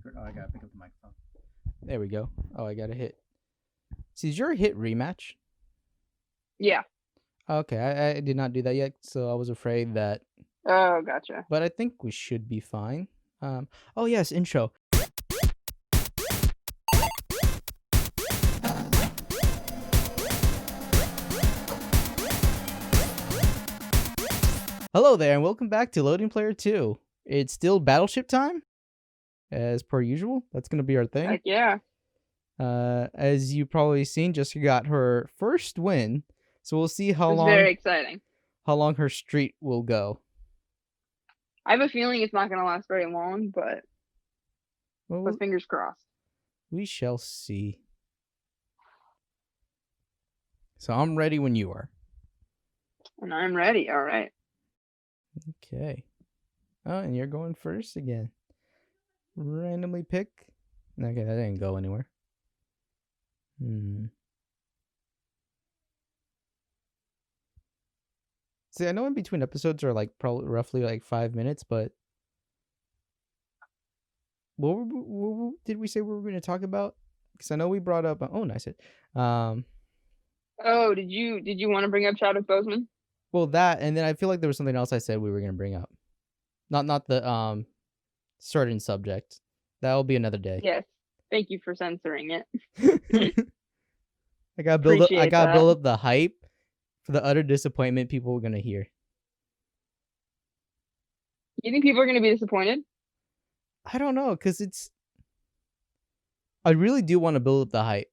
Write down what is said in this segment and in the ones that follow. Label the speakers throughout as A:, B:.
A: Oh, I gotta pick up the microphone.
B: There we go. Oh, I got a hit. See, is your hit rematch?
C: Yeah.
B: Okay, I did not do that yet, so I was afraid that.
C: Oh, gotcha.
B: But I think we should be fine. Oh yes, intro. Hello there, and welcome back to Loading Player 2. It's still Battleship time, as per usual. That's gonna be our thing.
C: Heck yeah.
B: As you probably seen, Jessica got her first win, so we'll see how
C: It's
B: long
C: very exciting.
B: her streak will go.
C: I have a feeling it's not going to last very long, but fingers crossed.
B: We shall see. So I'm ready when you are.
C: And I'm ready. All right.
B: Okay. Oh, and you're going first again. Randomly pick. Okay, that didn't go anywhere. See, I know in between episodes are like probably roughly like 5 minutes, but what did we say we were going to talk about? Because I know we brought up. Oh, nice it.
C: Oh, did you want to bring up Chadwick Boseman?
B: Well, that, and then I feel like there was something else I said we were going to bring up. Not the certain subject. That'll be another day.
C: Yes. Thank you for censoring it.
B: I gotta build up the hype for the utter disappointment people are gonna hear.
C: You think people are gonna be disappointed?
B: I don't know, because I really do want to build up the hype.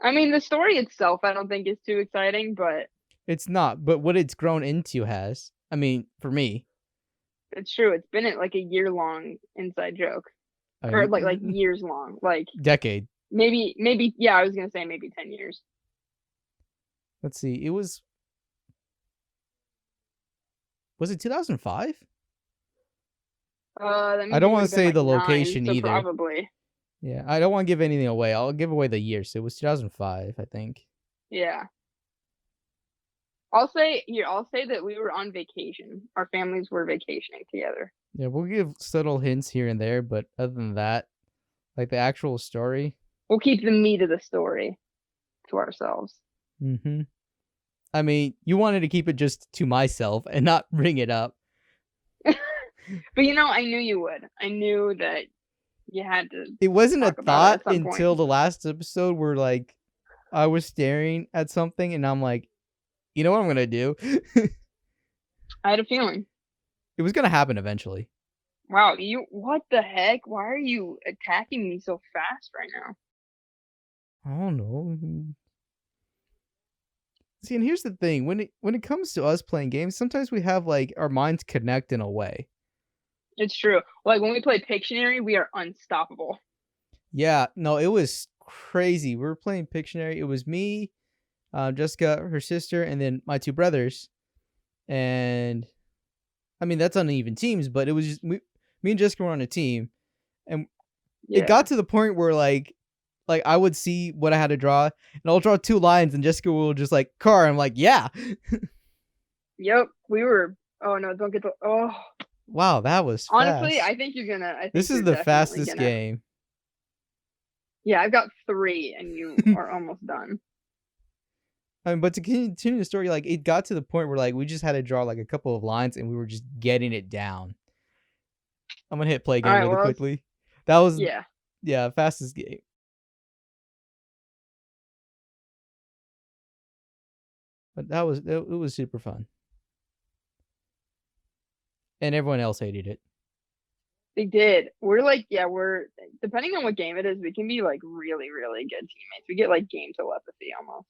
C: I mean, the story itself I don't think is too exciting, but
B: it's not. But what it's grown into has. I mean, for me.
C: It's true. It's been like a year-long inside joke. Or like years long. Like
B: decade.
C: Maybe yeah, I was gonna say maybe 10 years.
B: Let's see. It was it 2005? I don't want to say
C: like
B: the location
C: 9, so
B: either.
C: Probably.
B: Yeah, I don't want to give anything away. I'll give away the year. So it was 2005, I think.
C: Yeah. I'll say that we were on vacation. Our families were vacationing together.
B: Yeah, we'll give subtle hints here and there, but other than that, like the actual story,
C: we'll keep the meat of the story to ourselves.
B: Mm-hmm. I mean, you wanted to keep it just to myself and not bring it up.
C: But I knew you would. I knew that you had to.
B: It wasn't a thought until the last episode where like I was staring at something and I'm like, you know what I'm gonna do?
C: I had a feeling.
B: It was gonna happen eventually.
C: Wow, what the heck? Why are you attacking me so fast right now?
B: I don't know. See, and here's the thing: when it comes to us playing games, sometimes we have like our minds connect in a way.
C: It's true. Like when we play Pictionary, we are unstoppable.
B: Yeah, no, it was crazy. We were playing Pictionary. It was me, Jessica, her sister, and then my two brothers. And I mean, that's uneven teams, but it was just me and Jessica were on a team, and it got to the point where like I would see what I had to draw, and I'll draw 2 lines, and Jessica will just like car. I'm like, yeah.
C: Yep, we were. Oh no, don't get the. Oh.
B: Wow, that was fast.
C: Honestly, I think you're gonna.
B: This is the fastest game.
C: Yeah, I've got 3, and you are almost done.
B: I mean, but to continue the story, like it got to the point where like we just had to draw like a couple of lines, and we were just getting it down. I'm gonna hit play again really quickly. That was fastest game. But it was super fun. And everyone else hated it.
C: They did. We're like, we're depending on what game it is, we can be like really, really good teammates. We get like game telepathy almost.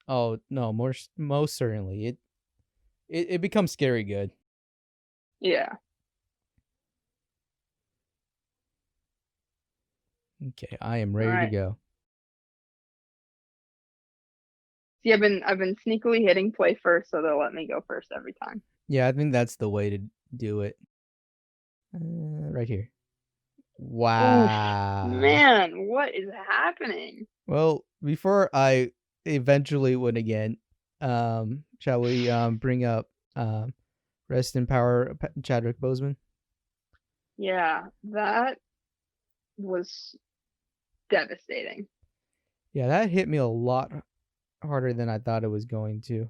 B: Oh no, most certainly. It becomes scary good.
C: Yeah.
B: Okay, I am ready to go.
C: See, I've been sneakily hitting play first, so they'll let me go first every time.
B: Yeah, I think that's the way to do it. Right here. Wow.
C: Oof, man, what is happening?
B: Well, before I eventually win again, shall we bring up rest in power Chadwick Boseman?
C: Yeah, that was devastating.
B: Yeah, that hit me a lot harder than I thought it was going to.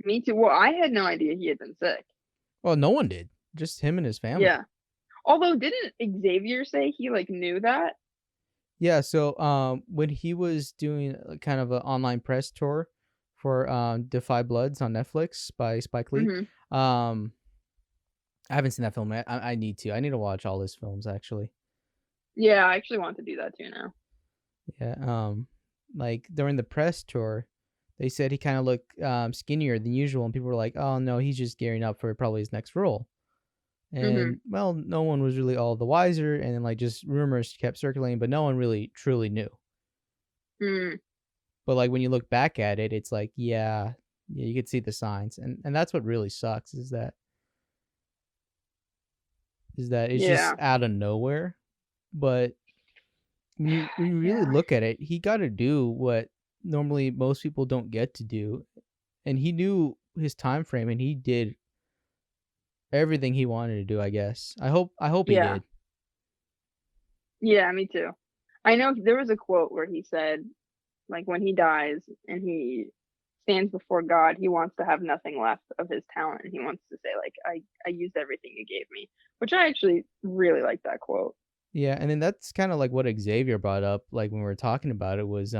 C: Me too. Well, I had no idea he had been sick.
B: Well, no one did. Just him and his family.
C: Yeah. Although didn't Xavier say he like knew that?
B: Yeah, so when he was doing kind of an online press tour for Defy Bloods on Netflix by Spike Lee,
C: Mhm.
B: um I haven't seen that film yet. I need to. I need to watch all his films actually.
C: Yeah, I actually want to do that too now.
B: Yeah, like during the press tour, they said he kind of looked skinnier than usual, and people were like, "Oh no, he's just gearing up for probably his next role."
C: Mhm.
B: And well, no one was really all the wiser, and then like just rumors kept circulating, but no one really truly knew.
C: Mm.
B: But like when you look back at it, it's like, yeah, you could see the signs, and that's what really sucks is that it's just
C: Yeah.
B: out of nowhere. But when you really
C: Yeah.
B: look at it, he got to do what normally most people don't get to do, and he knew his time frame, and he did everything he wanted to do. I guess. I hope he
C: Yeah.
B: did.
C: Yeah, me too. I know there was a quote where he said, like, when he dies and he stands before God, he wants to have nothing left of his talent. He wants to say, like, I used everything you gave me, which I actually really like that quote.
B: Yeah, and then that's kind of like what Xavier brought up, like when we were talking about it, was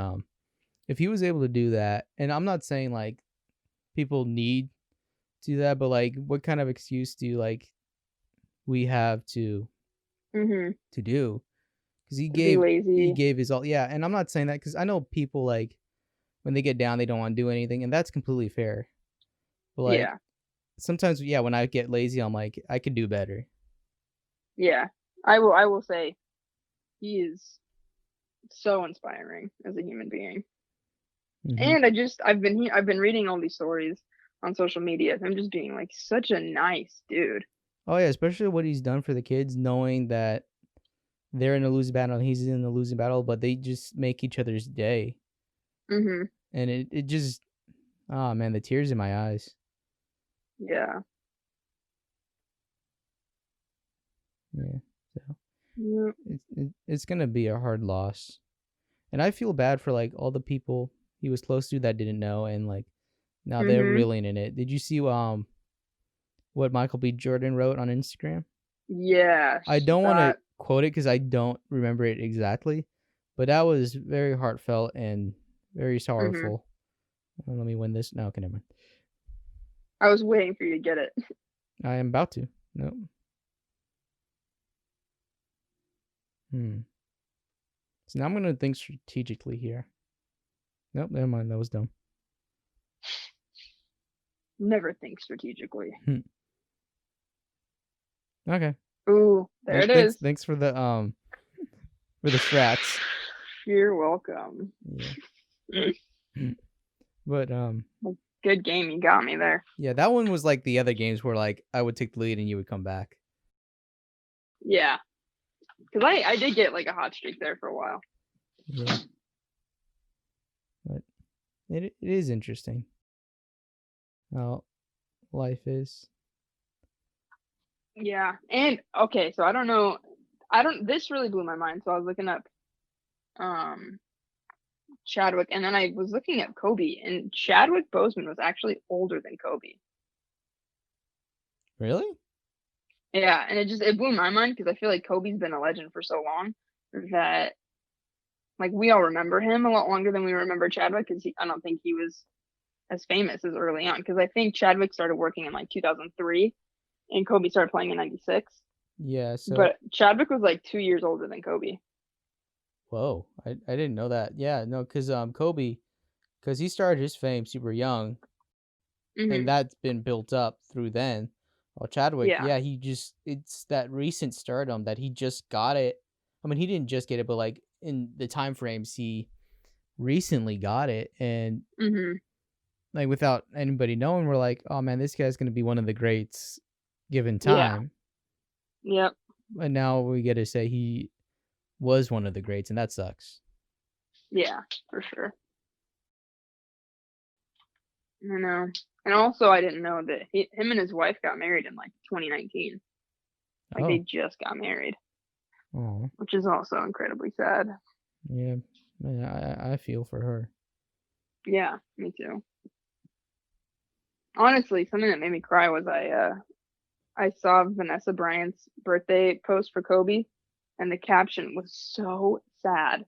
B: if he was able to do that, and I'm not saying like people need to do that, but like what kind of excuse do like we have
C: Mhm.
B: to do? Because he
C: To be
B: gave he
C: lazy.
B: gave his all. Yeah, and I'm not saying that because I know people like when they get down, they don't want to do anything, and that's completely fair. But like
C: Yeah.
B: sometimes, yeah, when I get lazy, I'm like I could do better.
C: Yeah. I will say he is so inspiring as a human being.
B: Hmm.
C: And I've been reading all these stories on social media of him just being like such a nice dude.
B: Oh yeah, especially what he's done for the kids, knowing that they're in a losing battle and he's in a losing battle, but they just make each other's day,
C: Mhm.
B: and it just oh man, the tears in my eyes.
C: Yeah.
B: Yeah, so
C: Yep.
B: it's gonna be a hard loss, and I feel bad for like all the people he was close to that didn't know, and like now they're
C: Mhm.
B: reeling in it. Did you see what Michael B. Jordan wrote on Instagram? I
C: Yes.
B: don't want to
C: That.
B: quote it because I don't remember it exactly, but that was very heartfelt and very
C: Mhm.
B: sorrowful. Let me win this. No, okay, never mind.
C: I was waiting for you to get it.
B: I am about to. Nope. Hmm. So now I'm gonna think strategically here. Nope, never mind. That was dumb.
C: Never think strategically.
B: Hmm. Okay.
C: Ooh, there
B: Thanks.
C: it
B: Thanks.
C: is.
B: Thanks for the strats.
C: You're welcome.
B: Yeah. But
C: Good game, you got me there.
B: yeah, that one was like the other games where like I would take the lead and you would come back.
C: Yeah, because I did get like a hot streak there for a while.
B: Yeah. But it is interesting how life is.
C: Yeah, and okay, so I don't know. I don't. This really blew my mind. So I was looking up um Chadwick, and then I was looking at Kobe, and Chadwick Boseman was actually older than Kobe.
B: Really?
C: Yeah, and it blew my mind because I feel like Kobe's been a legend for so long that like we all remember him a lot longer than we remember Chadwick because I don't think he was as famous as early on because I think Chadwick started working in like 2003 and Kobe started playing in 96.
B: Yeah. So
C: But Chadwick was like 2 years older than Kobe.
B: whoa, I didn't know that. Yeah, no, because Kobe, because he started his fame super young, and
C: Hmm.
B: that's been built up through then. Well, Chadwick,
C: Yeah.
B: yeah, it's that recent stardom that he just got it. I mean, he didn't just get it, but like in the time frames he recently got it, and
C: Hmm.
B: like without anybody knowing, we're like, oh man, this guy's gonna be one of the greats given
C: Yeah.
B: time.
C: Yep.
B: And now we get to say he was one of the greats, and that sucks.
C: Yeah, for sure. I know. And also, I didn't know that him and his wife got married in like 2019. Like they
B: Oh.
C: just got married,
B: Oh.
C: which is also incredibly sad.
B: Yeah. Man, I feel for her.
C: Yeah, me too. Honestly, something that made me cry was I saw Vanessa Bryant's birthday post for Kobe, and the caption was so sad,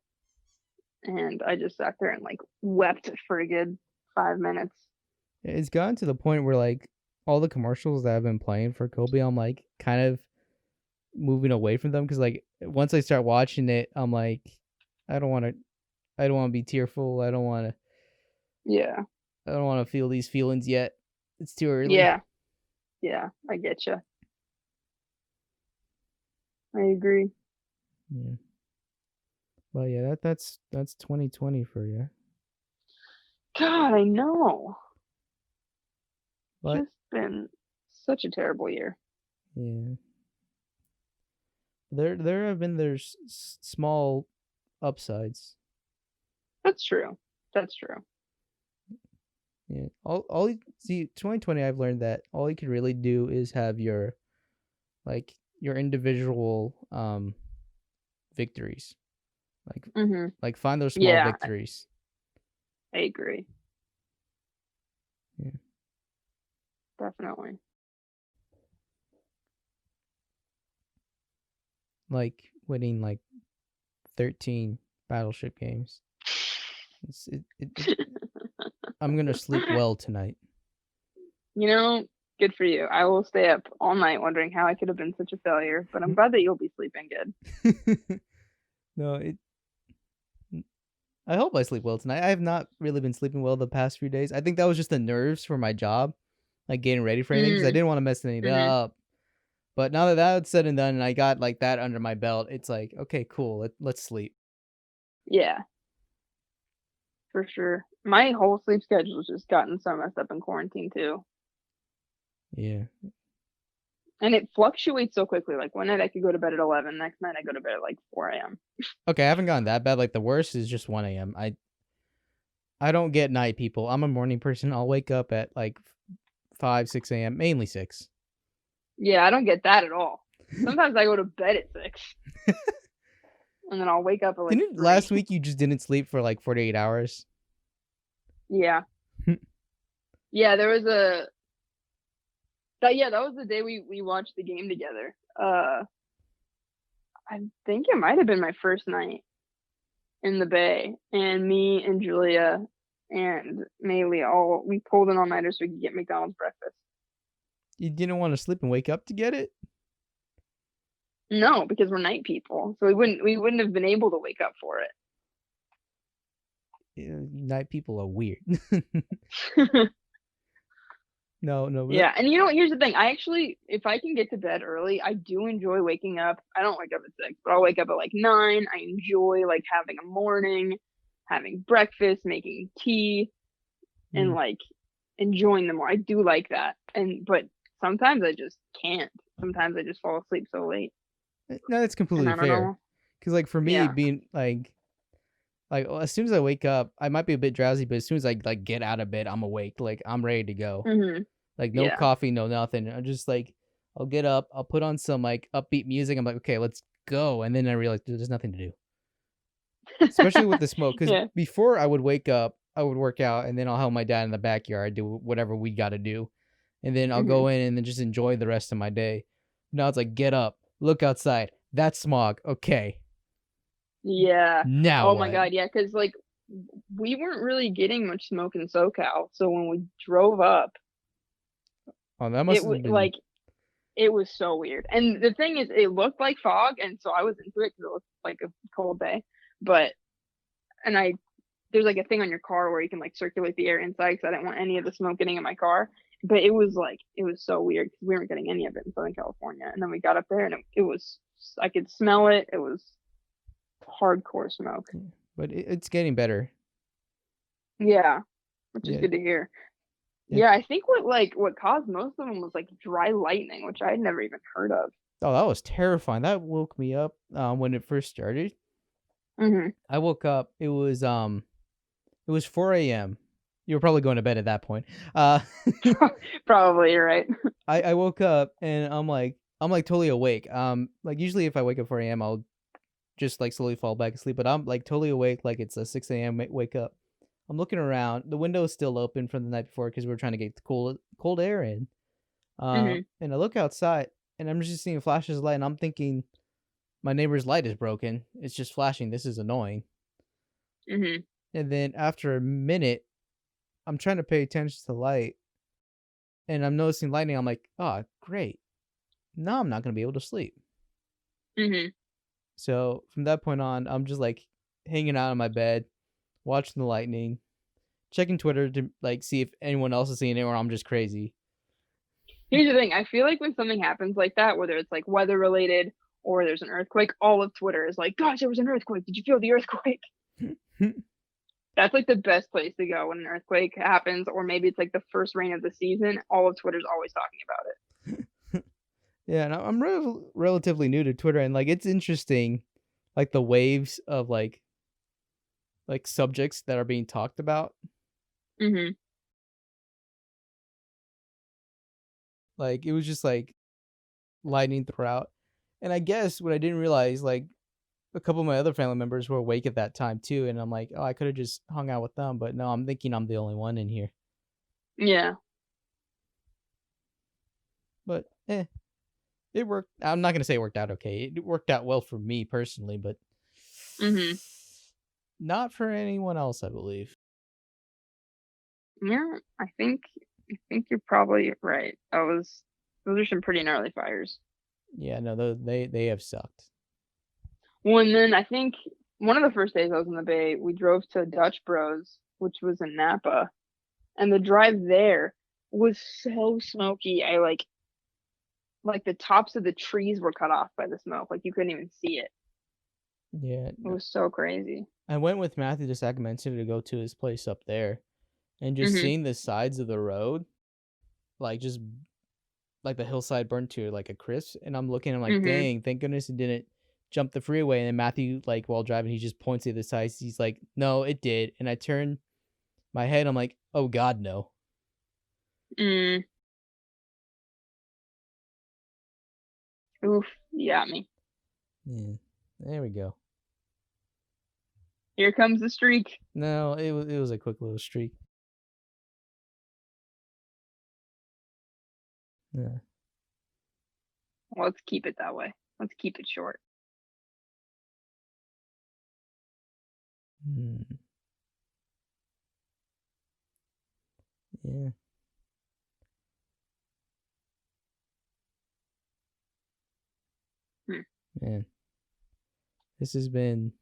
C: and I just sat there and like wept for a good 5 minutes.
B: It's gotten to the point where like all the commercials that I've been playing for Kobe, I'm like kind of moving away from them because like once I start watching it, I'm like, I don't want to. I don't want to be tearful.
C: Yeah,
B: I don't want to feel these feelings yet. It's too early.
C: yeah, yeah. I get you. I agree.
B: Yeah. Well, yeah, that's 2020 for you.
C: God, I know.
B: But
C: Just been such a terrible year.
B: yeah, there have been there's small upsides.
C: That's true. That's true.
B: Yeah. See 2020 I've learned that all you can really do is have your like your individual victories. Like
C: Mhm.
B: like find those small
C: Yeah,
B: victories.
C: I agree.
B: Yeah.
C: Definitely.
B: Like winning like 13 Battleship games. I'm going to sleep well tonight.
C: You know, good for you. I will stay up all night wondering how I could have been such a failure, but I'm glad that you'll be sleeping good.
B: No, I hope I sleep well tonight. I have not really been sleeping well the past few days. I think that was just the nerves for my job, like getting ready for anything because I
C: Mm,
B: didn't want to mess anything
C: mhm.
B: up. But now that that's said and done, and I got like that under my belt, it's like okay, cool. Let's sleep.
C: Yeah, for sure. My whole sleep schedule's just gotten so messed up in quarantine too.
B: Yeah.
C: And it fluctuates so quickly. Like one night I could go to bed at 11, next night I go to bed at like 4 a.m.
B: Okay, I haven't gotten that bad. Like the worst is just 1 a.m. I don't get night people. I'm a morning person. I'll wake up at like 5, 6 a.m. Mainly 6.
C: Yeah, I don't get that at all. Sometimes I go to bed at 6 and then I'll wake up at like
B: Didn't
C: 3.
B: last week you just didn't sleep for like 48 hours?
C: Yeah. Yeah, there was a that was the day we watched the game together. I think it might have been my first night in the Bay, and me and Julia and Maylee all we pulled an all-nighter so we could get McDonald's breakfast.
B: You didn't want to sleep and wake up to get it?
C: No, because we're night people, so we wouldn't have been able to wake up for
B: Yeah, night people are weird.
C: it.
B: No, no.
C: Yeah, and you know what? Here's the thing. I actually, if I can get to bed early, I do enjoy waking up. I don't wake up at 6, but I'll wake up at like 9. I enjoy like having a morning, having breakfast, making tea, and like enjoying the more. I do like that. But sometimes I just can't. Sometimes I just fall asleep so late,
B: No, that's
C: and
B: completely
C: I don't
B: fair.
C: know.
B: Because like for me,
C: Yeah.
B: being like as soon as I wake up, I might be a bit drowsy, but as soon as I like get out of bed, I'm awake. Like I'm ready to go.
C: Mhm.
B: Like no
C: Yeah.
B: coffee, no nothing. I'm just like I'll get up, I'll put on some like upbeat music. I'm like, okay, let's go. And then I realize there's nothing to do. Especially with the smoke. Because
C: Yeah.
B: before I would wake up, I would work out, and then I'll help my dad in the backyard do whatever we got to do, and then I'll
C: Mhm.
B: go in and then just enjoy the rest of my day. Now it's like get up, look outside. That's smog. Okay,
C: Yeah.
B: now
C: Oh my
B: what?
C: God. Yeah. Because like we weren't really getting much smoke in SoCal, so when we drove up,
B: Oh, that must
C: it
B: have
C: was
B: been.
C: like it was so weird. And the thing is, it looked like fog, and so I was into it because it looked like a cold day. But and I there's like a thing on your car where you can like circulate the air inside because I didn't want any of the smoke getting in my car. But it was so weird because we weren't getting any of it in Southern California. And then we got up there and it was I could smell it. It was hardcore smoke.
B: But it's getting better.
C: Yeah, which is
B: Yeah,
C: good to hear.
B: it.
C: Yeah, I think what caused most of them was like dry lightning, which I had never even heard of.
B: Oh, that was terrifying. That woke me up when it first started.
C: Hmm.
B: I woke up. It was 4 a.m. You were probably going to bed at that point. Uh,
C: Probably you're right.
B: I woke up and I'm like, I'm like totally awake. Like usually if I wake up 4 a.m., I'll just like slowly fall back asleep. But I'm like totally awake, like it's a 6 a.m. Wake up. I'm looking around. The window is still open from the night before because we're trying to get the cold air in.
C: Mhm.
B: And I look outside and I'm just seeing flashes of light, and I'm thinking my neighbor's light is broken. It's just flashing. This is annoying.
C: Mhm.
B: And then after a minute, I'm trying to pay attention to the light, and I'm noticing lightning. I'm like, oh, great. Now I'm not gonna be able to sleep.
C: Mhm.
B: So from that point on, I'm just like hanging out on my bed, watching the lightning, checking Twitter to like see if anyone else is seeing it or I'm just crazy.
C: Here's the thing, I feel like when something happens like that, whether it's, like, weather related or there's an earthquake, all of Twitter is like, "Gosh, there was an earthquake. Did you feel the earthquake?" That's, like, the best place to go when an earthquake happens, or maybe it's, like, the first rain of the season. All of Twitter's always talking about it.
B: Yeah, and I'm relatively new to Twitter, and like it's interesting, like the waves of like subjects that are being talked about.
C: Mhm.
B: Like it was just like lightning throughout, and I guess what I didn't realize, like a couple of my other family members were awake at that time too, and I'm like, oh, I could have just hung out with them, but no, I'm thinking I'm the only one in here.
C: Yeah.
B: But it worked. I'm not gonna say it worked out okay. It worked out well for me personally, but
C: Mhm.
B: not for anyone else, I believe.
C: Yeah, I think you're probably right. That was those are some pretty gnarly fires.
B: Yeah, no, they have sucked.
C: Well, and then I think one of the first days I was in the Bay, we drove to Dutch Bros, which was in Napa, and the drive there was so smoky. I like the tops of the trees were cut off by the smoke. Like you couldn't even see it.
B: Yeah,
C: It
B: no,
C: was so crazy.
B: I went with Matthew to Sacramento to go to his place up there, and just
C: Mhm.
B: seeing the sides of the road, like just like the hillside burned to like a crisp, and I'm looking, I'm like,
C: Mhm.
B: dang, thank goodness it didn't jump the freeway. And then Matthew, like while driving, he just points at the sides. He's like, no, it did. And I turn my head, I'm like, oh God, no.
C: Mm. Oof. You got me.
B: Yeah, there we go.
C: Here comes the streak.
B: No, it was a quick little streak. Yeah.
C: Let's keep it that way. Let's keep it short.
B: Hmm. Yeah,
C: Hmm.
B: man, this has been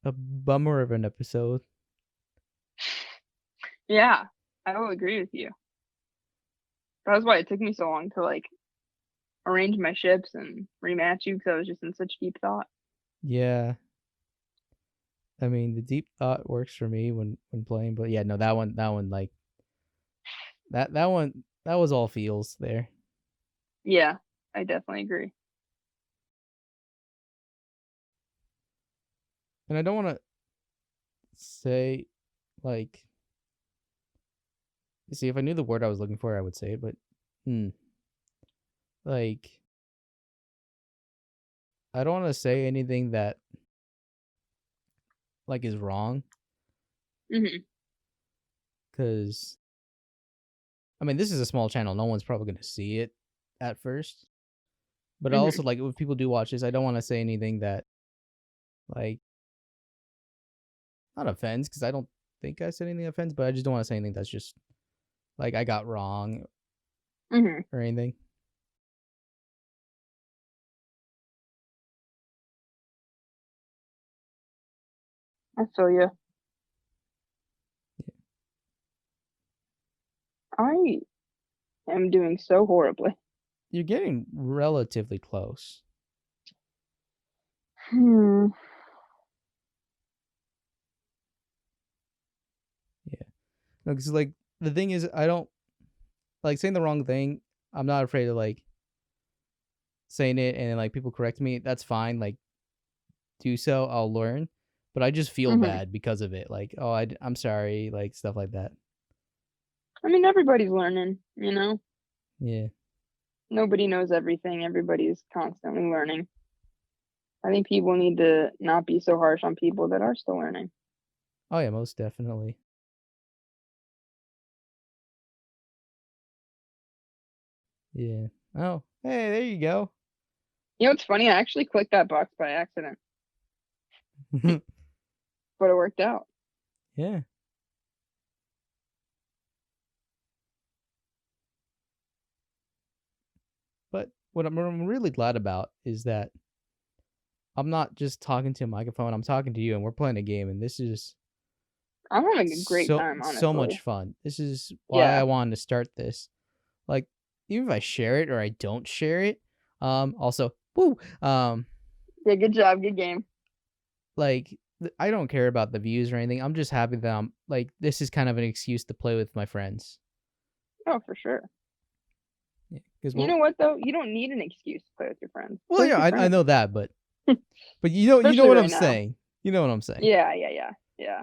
B: a bummer of an episode.
C: Yeah, I will agree with you. That's why it took me so long to like arrange my ships and rematch you because I was just in such deep thought.
B: Yeah, I mean the deep thought works for me when playing, but yeah, no, that one, like that one, that was all feels there.
C: Yeah, I definitely agree.
B: And I don't want to say like, see, if I knew the word I was looking for, I would say it, but hmm, like I don't want to say anything that like is wrong,
C: Mhm.
B: because I mean this is a small channel. No one's probably gonna see it at first. But
C: Mhm.
B: also, like, if people do watch this, I don't want to say anything that like not offends, because I don't think I said anything that offends, but I just don't want to say anything that's just like I got wrong
C: Mhm.
B: or anything.
C: I feel you. I am doing so horribly.
B: You're getting relatively close.
C: Hmm.
B: Yeah. No, because like the thing is, I don't like saying the wrong thing. I'm not afraid of like saying it and then like people correct me. That's fine. Like do so. I'll learn. But I just feel
C: Mhm.
B: bad because of it. Like, oh, I'm sorry. Like stuff like that.
C: I mean, everybody's learning.
B: Yeah.
C: nobody knows everything. Everybody's constantly learning. I think people need to not be so harsh on people that are still learning.
B: Oh yeah, most definitely. Yeah. Oh, hey, there you go.
C: You know what's funny? I actually clicked that box by accident, but it worked out.
B: Yeah. But what I'm really glad about is that I'm not just talking to a microphone. I'm talking to you, and we're playing a game, and this is
C: I'm having a great
B: so
C: time,
B: so much
C: honestly.
B: fun. This is why I
C: Yeah.
B: wanted to start this. Like, even if I share it or I don't share it, also, woo,
C: Yeah, good job. Good game.
B: like I don't care about the views or anything. I'm just happy that I'm like this is kind of an excuse to play with my friends.
C: Oh, for sure.
B: Yeah, because
C: You know what though? You don't need an excuse to play with your friends.
B: well,
C: Play with
B: yeah,
C: your
B: I know
C: friends.
B: that, but you know
C: Especially
B: what I'm
C: right now.
B: saying. You know what I'm saying.
C: Yeah, yeah, yeah. Yeah.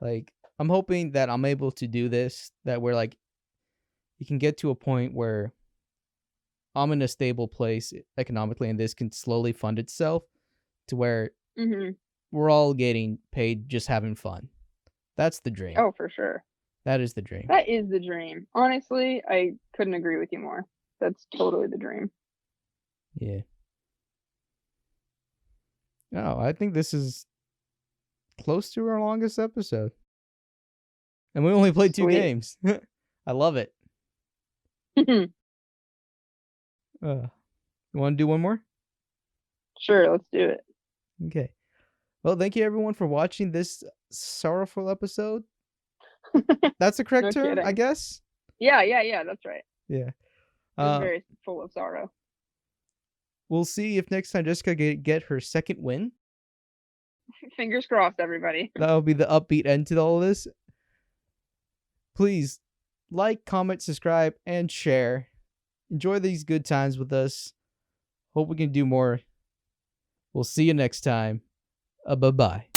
B: Like I'm hoping that I'm able to do this. That we're like, you can get to a point where I'm in a stable place economically, and this can slowly fund itself to where
C: Mhm.
B: we're all getting paid just having fun. That's the dream.
C: Oh, for sure.
B: That is the dream.
C: That is the dream. Honestly, I couldn't agree with you more. That's totally the dream.
B: Yeah. Oh, I think this is close to our longest episode. And we only played 2
C: Sweet.
B: games. I love it. You want to do one more?
C: Sure, let's do it.
B: Okay. Well, thank you everyone for watching this sorrowful episode. That's the correct
C: No
B: term, I
C: kidding.
B: guess.
C: Yeah, yeah, yeah, that's right.
B: Yeah.
C: It was
B: Uh,
C: very full of sorrow.
B: we'll see if next time Jessica get her second win.
C: Fingers crossed, everybody.
B: That'll be the upbeat end to all of this. Please like, comment, subscribe, and share. Enjoy these good times with us. Hope we can do more. We'll see you next time. Bye-bye.